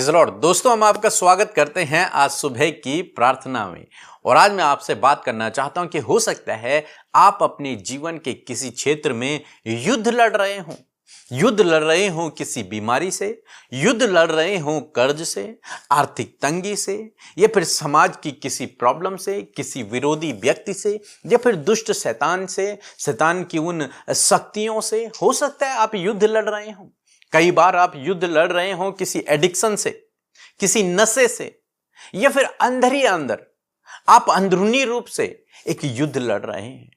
Praise the Lord. दोस्तों, हम आपका स्वागत करते हैं आज सुबह की प्रार्थना में। और आज मैं आपसे बात करना चाहता हूं कि हो सकता है आप अपने जीवन के किसी क्षेत्र में युद्ध लड़ रहे हों। युद्ध लड़ रहे हों किसी बीमारी से, युद्ध लड़ रहे हों कर्ज से, आर्थिक तंगी से, या फिर समाज की किसी प्रॉब्लम से, किसी विरोधी व्यक्ति से, या फिर दुष्ट शैतान से, शैतान की उन शक्तियों से। हो सकता है आप युद्ध लड़ रहे हों। कई बार आप युद्ध लड़ रहे हो किसी एडिक्शन से, किसी नशे से, या फिर अंदर ही अंदर आप अंदरूनी रूप से एक युद्ध लड़ रहे हैं।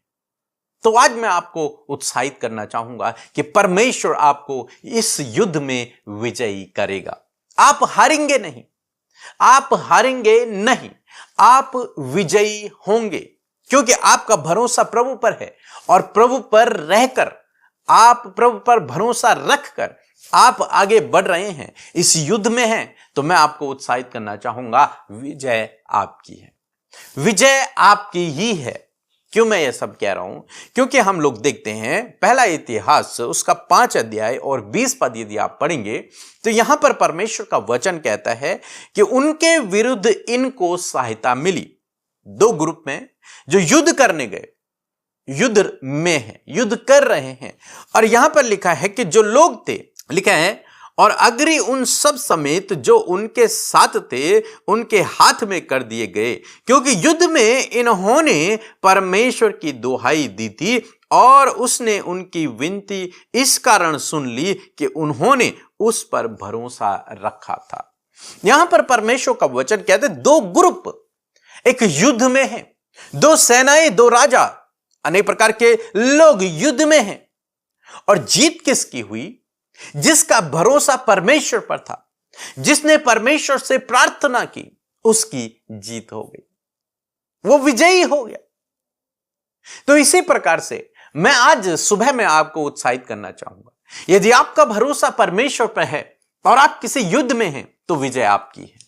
तो आज मैं आपको उत्साहित करना चाहूंगा कि परमेश्वर आपको इस युद्ध में विजयी करेगा। आप हारेंगे नहीं, आप हारेंगे नहीं, आप विजयी होंगे, क्योंकि आपका भरोसा प्रभु पर है। और प्रभु पर रहकर, आप प्रभु पर भरोसा रखकर आप आगे बढ़ रहे हैं, इस युद्ध में हैं, तो मैं आपको उत्साहित करना चाहूंगा, विजय आपकी है, विजय आपकी ही है। क्यों मैं ये सब कह रहा हूं? क्योंकि हम लोग देखते हैं पहला इतिहास उसका 5 अध्याय और 20 पद यदि आप पढ़ेंगे तो यहां पर परमेश्वर का वचन कहता है कि उनके विरुद्ध इनको सहायता मिली। 2 ग्रुप में जो युद्ध करने गए, युद्ध में हैं, युद्ध कर रहे हैं। और यहां पर लिखा है कि जो लोग थे, लिखा है, और अग्री उन सब समेत जो उनके साथ थे उनके हाथ में कर दिए गए, क्योंकि युद्ध में इन्होंने परमेश्वर की दुहाई दी थी और उसने उनकी विनती इस कारण सुन ली कि उन्होंने उस पर भरोसा रखा था। यहां पर परमेश्वर का वचन कहते 2 ग्रुप एक युद्ध में हैं, 2 सेनाएं, 2 राजा, अनेक प्रकार के लोग युद्ध में हैं। और जीत किसकी हुई? जिसका भरोसा परमेश्वर पर था, जिसने परमेश्वर से प्रार्थना की, उसकी जीत हो गई, वो विजयी हो गया। तो इसी प्रकार से मैं आज सुबह में आपको उत्साहित करना चाहूंगा, यदि आपका भरोसा परमेश्वर पर है और आप किसी युद्ध में हैं तो विजय आपकी है,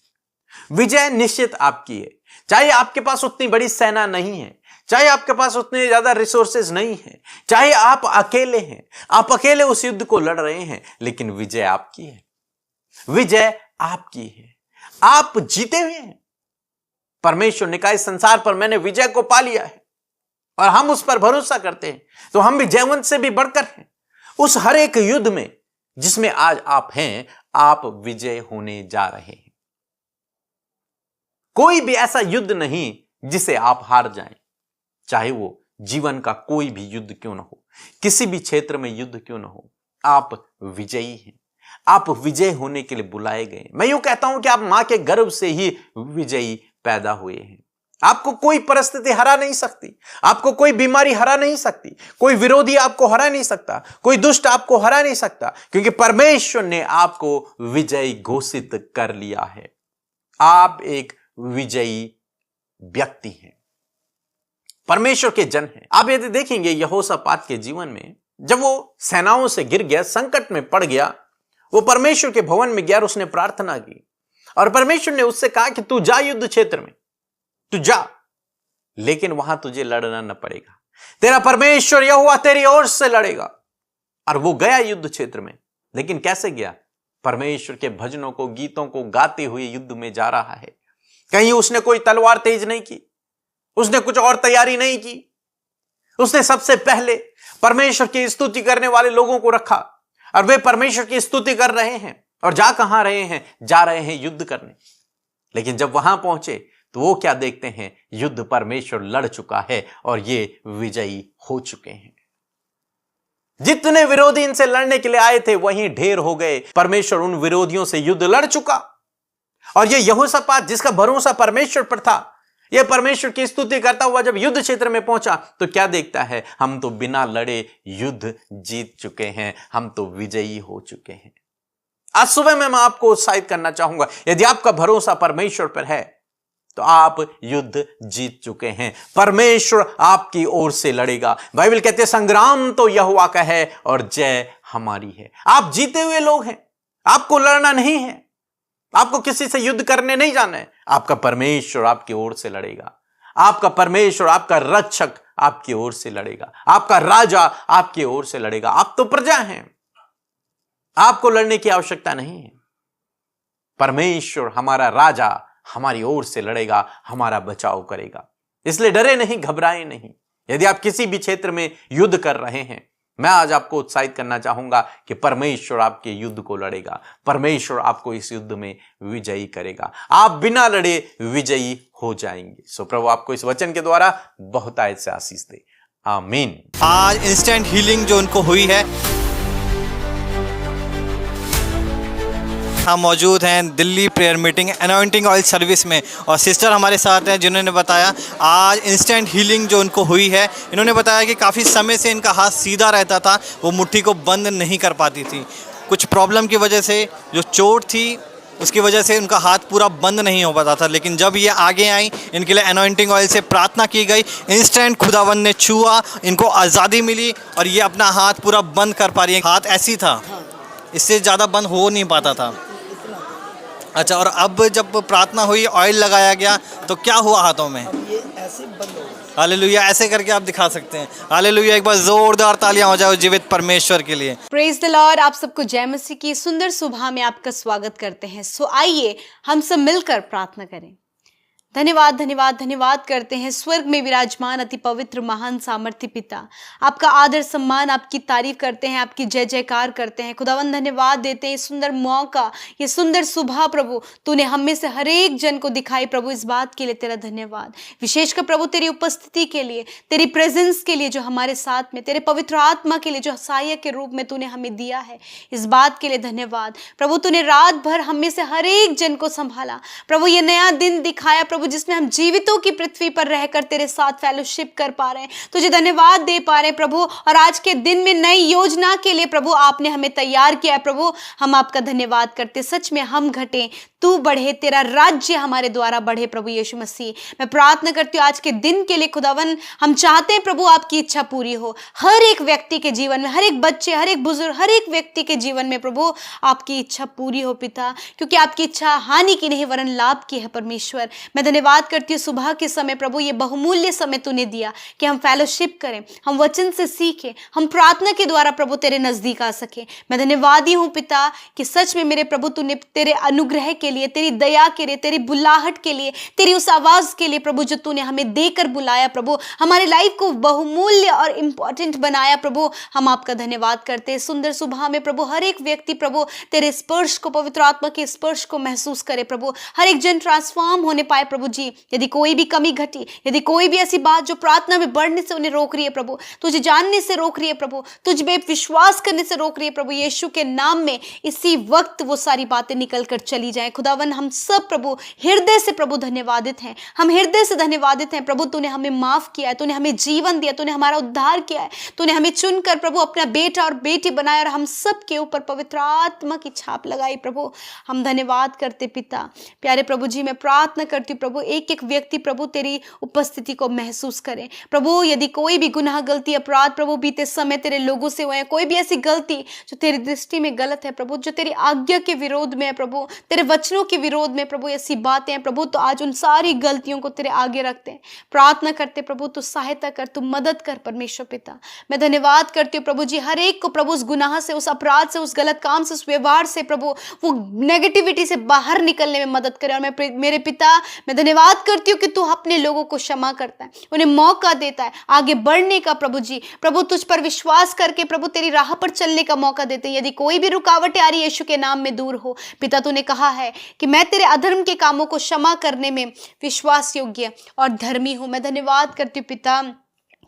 विजय निश्चित आपकी है। चाहे आपके पास उतनी बड़ी सेना नहीं है, चाहे आपके पास उतने ज्यादा रिसोर्सेज नहीं है, चाहे आप अकेले हैं, आप अकेले उस युद्ध को लड़ रहे हैं, लेकिन विजय आपकी है, विजय आपकी है। आप जीते हुए हैं। परमेश्वर ने कहा इस संसार पर मैंने विजय को पा लिया है, और हम उस पर भरोसा करते हैं तो हम भी जयवंत से भी बढ़कर हैं। उस हर एक युद्ध में जिसमें आज आप हैं, आप विजय होने जा रहे हैं। कोई भी ऐसा युद्ध नहीं जिसे आप हार जाएं, चाहे वो जीवन का कोई भी युद्ध क्यों ना हो, किसी भी क्षेत्र में युद्ध क्यों ना हो, आप विजयी हैं। आप विजय होने के लिए बुलाए गए। मैं यूं कहता हूं कि आप मां के गर्भ से ही विजयी पैदा हुए हैं। आपको कोई परिस्थिति हरा नहीं सकती, आपको कोई बीमारी हरा नहीं सकती, कोई विरोधी आपको हरा नहीं सकता, कोई दुष्ट आपको हरा नहीं सकता, क्योंकि परमेश्वर ने आपको विजयी घोषित कर लिया है। आप एक विजयी व्यक्ति हैं, परमेश्वर के जन हैं। आप यदि देखेंगे यहोशापात के जीवन में, जब वो सेनाओं से गिर गया, संकट में पड़ गया, वो परमेश्वर के भवन में गया और उसने प्रार्थना की, और परमेश्वर ने उससे कहा कि तू जा युद्ध क्षेत्र में, तू जा, लेकिन वहां तुझे लड़ना न पड़ेगा, तेरा परमेश्वर यहोवा तेरी ओर से लड़ेगा। और वो गया युद्ध क्षेत्र में, लेकिन कैसे गया? परमेश्वर के भजनों को, गीतों को गाते हुए युद्ध में जा रहा है। कहीं उसने कोई तलवार तेज नहीं की, उसने कुछ और तैयारी नहीं की, उसने सबसे पहले परमेश्वर की स्तुति करने वाले लोगों को रखा, और वे परमेश्वर की स्तुति कर रहे हैं। और जा कहां रहे हैं? जा रहे हैं युद्ध करने। लेकिन जब वहां पहुंचे तो वो क्या देखते हैं? युद्ध परमेश्वर लड़ चुका है और ये विजयी हो चुके हैं। जितने विरोधी इनसे लड़ने के लिए आए थे वहीं ढेर हो गए। परमेश्वर उन विरोधियों से युद्ध लड़ चुका। और ये यहोशापात जिसका भरोसा परमेश्वर पर था, यह परमेश्वर की स्तुति करता हुआ जब युद्ध क्षेत्र में पहुंचा तो क्या देखता है? हम तो बिना लड़े युद्ध जीत चुके हैं, हम तो विजयी हो चुके हैं। आज सुबह में मैं आपको उत्साहित करना चाहूंगा, यदि आपका भरोसा परमेश्वर पर है तो आप युद्ध जीत चुके हैं। परमेश्वर आपकी ओर से लड़ेगा। बाइबल कहते हैं संग्राम तो यहोवा का है और जय हमारी है। आप जीते हुए लोग हैं, आपको लड़ना नहीं है, आपको किसी से युद्ध करने नहीं जाना है। आपका परमेश्वर आपकी ओर से लड़ेगा, आपका परमेश्वर, आपका रक्षक आपकी ओर से लड़ेगा, आपका राजा आपकी ओर से लड़ेगा। आप तो प्रजा हैं, आपको लड़ने की आवश्यकता नहीं है। परमेश्वर हमारा राजा हमारी ओर से लड़ेगा, हमारा बचाव करेगा। इसलिए डरे नहीं, घबराए नहीं। यदि आप किसी भी क्षेत्र में युद्ध कर रहे हैं, मैं आज आपको उत्साहित करना चाहूंगा कि परमेश्वर आपके युद्ध को लड़ेगा, परमेश्वर आपको इस युद्ध में विजयी करेगा, आप बिना लड़े विजयी हो जाएंगे। सो प्रभु आपको इस वचन के द्वारा बहुतायत से आशीष दे। आमीन। आज इंस्टेंट हीलिंग जो उनको हुई है, हम मौजूद हैं Delhi prayer meeting anointing oil service में, और सिस्टर हमारे साथ हैं जिन्होंने बताया आज इंस्टेंट हीलिंग जो उनको हुई है। इन्होंने बताया कि काफ़ी समय से इनका हाथ सीधा रहता था, वो मुट्ठी को बंद नहीं कर पाती थी। कुछ प्रॉब्लम की वजह से, जो चोट थी उसकी वजह से उनका हाथ पूरा बंद नहीं हो पाता था। लेकिन जब ये आगे आई, इनके लिए अनॉइंटिंग ऑयल से प्रार्थना की गई, इंस्टेंट खुदावंद ने छुआ, इनको आज़ादी मिली और ये अपना हाथ पूरा बंद कर पा रही है। हाथ ऐसी था, इससे ज़्यादा बंद हो नहीं पाता था। अच्छा, और अब जब प्रार्थना हुई, ऑयल लगाया गया, तो क्या हुआ हाथों में? अब ये ऐसे बंद हो गए। हालेलुया, ऐसे करके आप दिखा सकते हैं। हालेलुया, एक बार जोरदार तालियां हो जाओ जीवित परमेश्वर के लिए। Praise the Lord. आप सबको जय मसीह की सुंदर सुबह में आपका स्वागत करते हैं। सो आइए हम सब मिलकर प्रार्थना करें। धन्यवाद धन्यवाद धन्यवाद करते हैं स्वर्ग में विराजमान अति पवित्र महान सामर्थ्य पिता, आपका आदर सम्मान, आपकी तारीफ करते हैं, आपकी जय जयकार करते हैं। खुदावंद धन्यवाद देते हैं, सुंदर मौका, ये सुंदर सुबह प्रभु तूने हम में से हर एक जन को दिखाई प्रभु, इस बात के लिए तेरा धन्यवाद। विशेषकर प्रभु तेरी उपस्थिति के लिए, तेरी प्रेजेंस के लिए जो हमारे साथ में, तेरे पवित्र आत्मा के लिए जो सहायक के रूप में तूने हमें दिया है, इस बात के लिए धन्यवाद प्रभु। तूने रात भर हम में से हर एक जन को संभाला प्रभु, ये नया दिन दिखाया प्रभु जिसमें हम जीवितों की पृथ्वी पर रहकर तेरे साथ फेलोशिप कर पा रहे हैं, तुझे धन्यवाद दे पा रहे हैं प्रभु। और आज के दिन में नई योजना के लिए प्रभु आपने हमें तैयार किया है प्रभु, हम आपका धन्यवाद करते। सच में हम घटे, तू बढ़े, तेरा राज्य हमारे द्वारा बढ़े प्रभु यीशु मसीह। मैं प्रार्थना करती हूँ आज के दिन के लिए खुदावन, हम चाहते हैं प्रभु आपकी इच्छा पूरी हो हर एक व्यक्ति के जीवन में, हर एक बच्चे, हर एक बुजुर्ग, हर एक व्यक्ति के जीवन में प्रभु आपकी इच्छा पूरी हो पिता, क्योंकि आपकी इच्छा हानि की नहीं वरन लाभ की है परमेश्वर। मैं धन्यवाद करती हूँ सुबह के समय प्रभु, ये बहुमूल्य समय तूने दिया कि हम फेलोशिप करें, हम वचन से सीखें, हम प्रार्थना के द्वारा प्रभु तेरे नजदीक आ सके। मैं धन्यवादी हूँ पिता कि सच में मेरे प्रभु तूने तेरे अनुग्रह के लिए, तेरी दया के लिए, तेरी बुलाहट के लिए, तेरी उस आवाज के लिए प्रभु जो तूने हमें देकर बुलाया प्रभु, हमारे लाइफ को बहुमूल्य और इंपॉर्टेंट बनाया प्रभु, हम आपका धन्यवाद करते हैं। सुंदर सुबह में प्रभु हर एक व्यक्ति प्रभु तेरे स्पर्श को, पवित्र आत्मा के स्पर्श को महसूस करे प्रभु, हर एक जन ट्रांसफॉर्म होने पाए प्रभु जी। यदि कोई भी कमी घटी, यदि कोई भी ऐसी बात जो प्रार्थना में बढ़ने से उन्हें रोक रही है प्रभु, तुझे जानने से रोक रही है प्रभु, तुझ पे विश्वास करने से रोक रही है प्रभु, यीशु के नाम में इसी वक्त वो सारी बातें निकल कर चली जाए। खुदावन हम सब प्रभु हृदय से प्रभु धन्यवादित हैं, हम हृदय से धन्यवादित हैं प्रभु, तूने हमें माफ किया है, तूने हमें जीवन दिया, तूने हमारा उद्धार किया है, तूने हमें चुनकर प्रभु अपना बेटा और बेटी बनाया और हम सब के ऊपर पवित्र आत्मा की छाप लगाई प्रभु। हम धन्यवाद करते पिता। प्यारे प्रभु जी, मैं प्रार्थना करती हूँ प्रभु एक एक व्यक्ति प्रभु तेरी उपस्थिति को महसूस करें प्रभु। यदि कोई भी गुनाह, गलती, अपराध प्रभु बीते समय तेरे लोगों से हुए हैं, कोई भी ऐसी गलती जो तेरी दृष्टि में गलत है प्रभु, जो तेरी आज्ञा के विरोध में है प्रभु, तेरे वचनों के विरोध में प्रभु ऐसी बातें हैं प्रभु, तो आज उन सारी गलतियों को तेरे आगे रखते हैं, प्रार्थना करते प्रभु तू सहायता कर, तू मदद कर परमेश्वर पिता। मैं धन्यवाद करती हूँ प्रभु जी हर एक को प्रभु उस गुनाह से, उस अपराध से, उस गलत काम से, उस व्यवहार से प्रभु, वो नेगेटिविटी से बाहर निकलने में मदद करे। और मैं मेरे पिता मैं धन्यवाद करती हूँ कि तू अपने लोगों को क्षमा करता है, उन्हें मौका देता है आगे बढ़ने का प्रभु जी। प्रभु तुझ पर विश्वास करके प्रभु तेरी राह पर चलने का मौका देते हैं। यदि कोई भी रुकावटें आ रही है यीशु के नाम में दूर हो पिता। तूने कहा है कि मैं तेरे अधर्म के कामों को क्षमा करने में विश्वास योग्य और धर्मी हूं। मैं धन्यवाद करती हूँ पिता,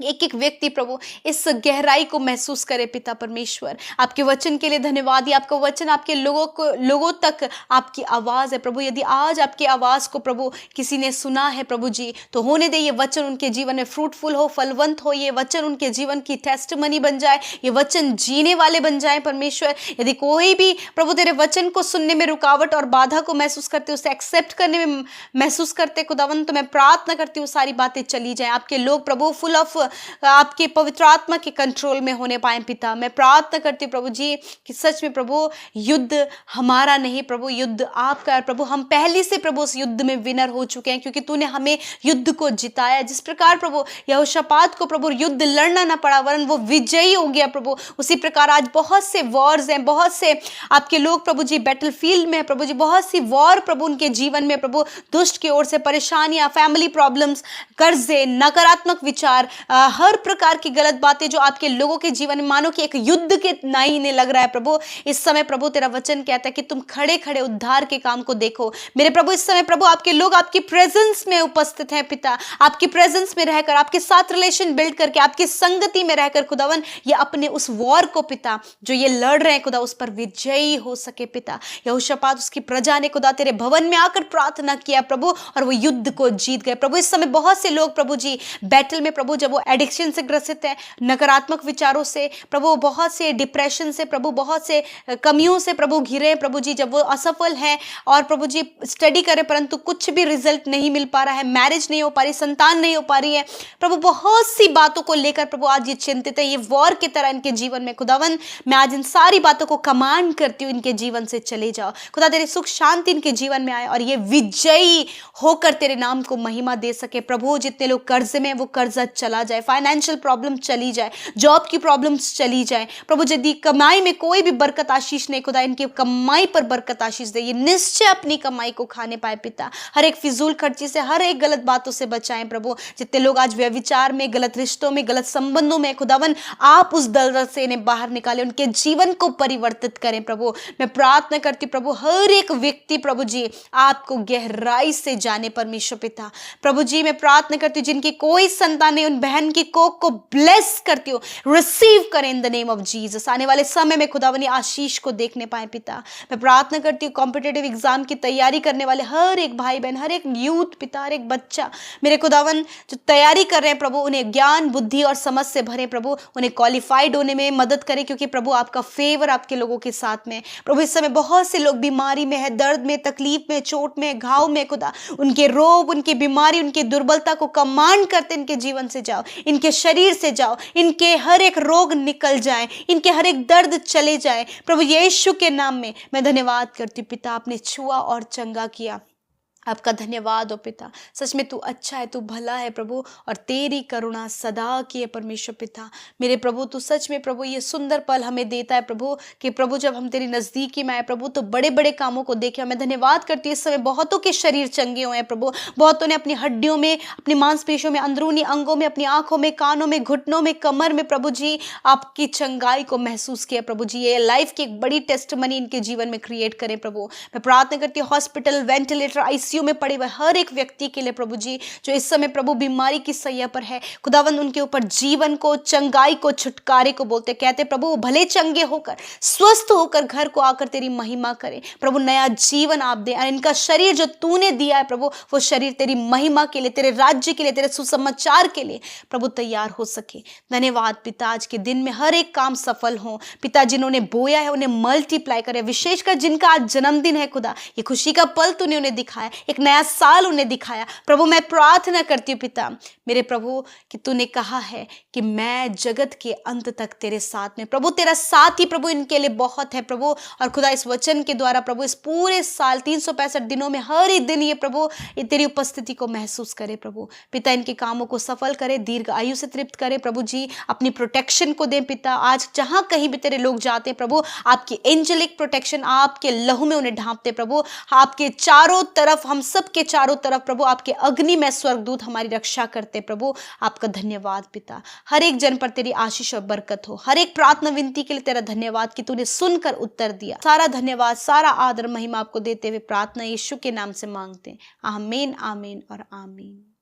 एक एक व्यक्ति प्रभु इस गहराई को महसूस करे पिता परमेश्वर। आपके वचन के लिए धन्यवाद। आपका वचन आपके लोगों तक आपकी आवाज़ है प्रभु। यदि आज आपकी आवाज़ को प्रभु किसी ने सुना है प्रभु जी, तो होने दे ये वचन उनके जीवन में फ्रूटफुल हो, फलवंत हो, ये वचन उनके जीवन की टेस्टमनी बन जाए, ये वचन जीने वाले बन जाए परमेश्वर। यदि कोई भी प्रभु तेरे वचन को सुनने में रुकावट और बाधा को महसूस करते, उसे एक्सेप्ट करने में महसूस करते खुदावन, तो मैं प्रार्थना करती हूँ सारी बातें चली जाए। आपके लोग प्रभु फुल ऑफ आपके पवित्र आत्मा के कंट्रोल में होने पाए पिता। मैं प्रार्थना करती हूँ प्रभु जी कि सच में प्रभु युद्ध हमारा नहीं प्रभु, युद्ध आपका है प्रभु। हम पहले से प्रभु उस युद्ध में विनर हो चुके हैं, क्योंकि तूने हमें युद्ध को जिताया। जिस प्रकार प्रभु यहोशापात को प्रभु युद्ध लड़ना ना पड़ा वरन वो विजयी हो गया प्रभु, उसी प्रकार आज बहुत से वॉर्स हैं, बहुत से आपके लोग प्रभु जी बैटलफील्ड में है प्रभु जी, बहुत सी वॉर प्रभु उनके जीवन में प्रभु, दुष्ट की ओर से परेशानियां, फैमिली प्रॉब्लम्स, कर्जे, नकारात्मक विचार, हर प्रकार की गलत बातें जो आपके लोगों के जीवन में मानो कि एक युद्ध के नाई ने लग रहा है प्रभु। इस समय प्रभु तेरा वचन कहता है कि तुम खड़े खड़े उद्धार के काम को देखो मेरे प्रभु। इस समय प्रभु आपके लोग आपकी प्रेजेंस में उपस्थित हैं पिता, आपकी प्रेजेंस में रहकर, आपके साथ रिलेशन बिल्ड करके, आपकी संगति में रहकर खुदावन ये अपने उस वॉर को पिता जो ये लड़ रहे हैं खुदा उस पर विजयी हो सके पिता। यहोशापात उसकी प्रजा ने खुदा तेरे भवन में आकर प्रार्थना किया प्रभु और वो युद्ध को जीत गए प्रभु। इस समय बहुत से लोग प्रभु जी बैटल में प्रभु, जब वो एडिक्शन से ग्रसित है, नकारात्मक विचारों से प्रभु, बहुत से डिप्रेशन से प्रभु, बहुत से कमियों से प्रभु घिरे हैं प्रभु जी, जब वो असफल हैं और प्रभु जी स्टडी करें परंतु कुछ भी रिजल्ट नहीं मिल पा रहा है, मैरिज नहीं हो पा रही, संतान नहीं हो पा रही है प्रभु, बहुत सी बातों को लेकर प्रभु आज ये चिंतित है, ये वॉर की तरह इनके जीवन में खुदावन मैं आज इन सारी बातों को कमांड करती हूँ, इनके जीवन से चले जाओ खुदा, तेरी सुख शांति इनके जीवन में आए और ये विजयी होकर तेरे नाम को महिमा दे सके प्रभु। जितने लोग कर्जे में वो कर्जा चला जाए, फाइनेंशियल प्रॉब्लम चली जाए, जॉब की प्रॉब्लम्स चली जाए प्रभु। यदि कमाई में कोई भी बरकत आशीष नहीं खुदा, इनकी कमाई पर बरकत आशीष दे, ये निश्चय अपनी कमाई को खाने पाए पिता। हर एक फिजूल खर्ची से, हर एक गलत बातों से बचाएं प्रभु। जितने लोग आज व्यभिचार में, गलत रिश्तों में, गलत संबंधों में खुदावन आप उस दलदल से इन्हें बाहर निकालें, उनके जीवन को परिवर्तित करें प्रभु। मैं प्रार्थना करती प्रभु हर एक व्यक्ति प्रभु जी आपको गहराई से जाने परमेश्वर पिता प्रभु जी। मैं प्रार्थना करती हूँ जिनकी कोई संतान नहीं, उन बहन की कोख को ब्लेस करती हूँ, रिसीव करें in the name of Jesus. आने वाले समय में खुदावनी आशीष को देखने पाए पिता। मैं प्रार्थना करती हूँ कॉम्पिटिटिव एग्जाम की तैयारी करने वाले हर एक भाई बहन, हर एक यूथ पिता, हर एक बच्चा मेरे खुदावन जो तैयारी कर रहे हैं प्रभु, उन्हें ज्ञान बुद्धि और समझ से भरे प्रभु, उन्हें क्वालिफाइड होने में मदद करें, क्योंकि प्रभु आपका फेवर आपके लोगों के साथ में प्रभु। इस समय बहुत से लोग बीमारी में है, दर्द में, तकलीफ में, चोट में, घाव में खुदा, उनके रोग, उनकी बीमारी, उनकी दुर्बलता को कमांड करते इनके जीवन से जाओ, इनके शरीर से जाओ, इनके हर एक रोग निकल जाए, इनके हर एक दर्द चले जाए प्रभु यीशु के नाम में। मैं धन्यवाद करती हूँ पिता, आपने छुआ और चंगा किया, आपका धन्यवाद हो पिता। सच में तू अच्छा है, तू भला है प्रभु, और तेरी करुणा सदा की है परमेश्वर पिता। मेरे प्रभु तू सच में प्रभु ये सुंदर पल हमें देता है प्रभु, कि प्रभु जब हम तेरी नज़दीकी में आए प्रभु तो बड़े बड़े कामों को देखे। मैं धन्यवाद करती हूँ इस समय बहुतों के शरीर चंगे हुए हैं प्रभु, बहुतों ने अपनी हड्डियों में, अपनी मांसपेशियों में, अंदरूनी अंगों में, अपनी आंखों में, कानों में, घुटनों में, कमर में प्रभु जी आपकी चंगाई को महसूस किया प्रभु जी। ये लाइफ की एक बड़ी टेस्टमनी इनके जीवन में क्रिएट करें प्रभु। मैं प्रार्थना करती हूँ हॉस्पिटल, वेंटिलेटर, आईसीयू में पड़े हुए हर एक व्यक्ति के लिए प्रभु जी जो इस समय प्रभु बीमारी की सैया पर है, खुदावंद उनके ऊपर जीवन को, चंगाई को, छुटकारे को बोलते कहते प्रभु वो भले चंगे होकर, स्वस्थ होकर घर को आकर तेरी महिमा करें प्रभु, नया जीवन आप दे। और इनका शरीर जो तूने दिया है प्रभु, वो शरीर तेरी महिमा के लिए, तेरे राज्य के लिए, तेरे सुसमाचार के लिए प्रभु तैयार हो सके। धन्यवाद पिता, आज के दिन में हर एक काम सफल हो पिता। जिन्होंने बोया है उन्हें मल्टीप्लाई करे, विशेषकर जिनका आज जन्मदिन है खुदा, ये खुशी का पल तूने उन्हें दिखाया, एक नया साल उन्हें दिखाया प्रभु। मैं प्रार्थना करती हूँ पिता मेरे प्रभु कि तूने कहा है कि मैं जगत के अंत तक तेरे साथ में प्रभु, तेरा साथ ही प्रभु इनके लिए बहुत है प्रभु। और खुदा इस वचन के द्वारा प्रभु इस पूरे साल 365 दिनों में हर एक दिन ये प्रभु ये तेरी उपस्थिति को महसूस करे प्रभु पिता। इनके कामों को सफल करे, दीर्घ आयु से तृप्त करे प्रभु जी, अपनी प्रोटेक्शन को दे पिता। आज जहां कहीं भी तेरे लोग जाते हैं प्रभु, आपकी एंजेलिक प्रोटेक्शन, आपके लहू में उन्हें ढांपते प्रभु, आपके चारों तरफ, हम सब के चारों तरफ प्रभु आपके अग्नि में स्वर्गदूत हमारी रक्षा करते प्रभु। आपका धन्यवाद पिता, हर एक जन पर तेरी आशीष और बरकत हो। हर एक प्रार्थना विनती के लिए तेरा धन्यवाद कि तूने सुनकर उत्तर दिया। सारा धन्यवाद, सारा आदर महिमा आपको देते हुए प्रार्थना यीशु के नाम से मांगते हैं। आमीन, आमीन और आमीन।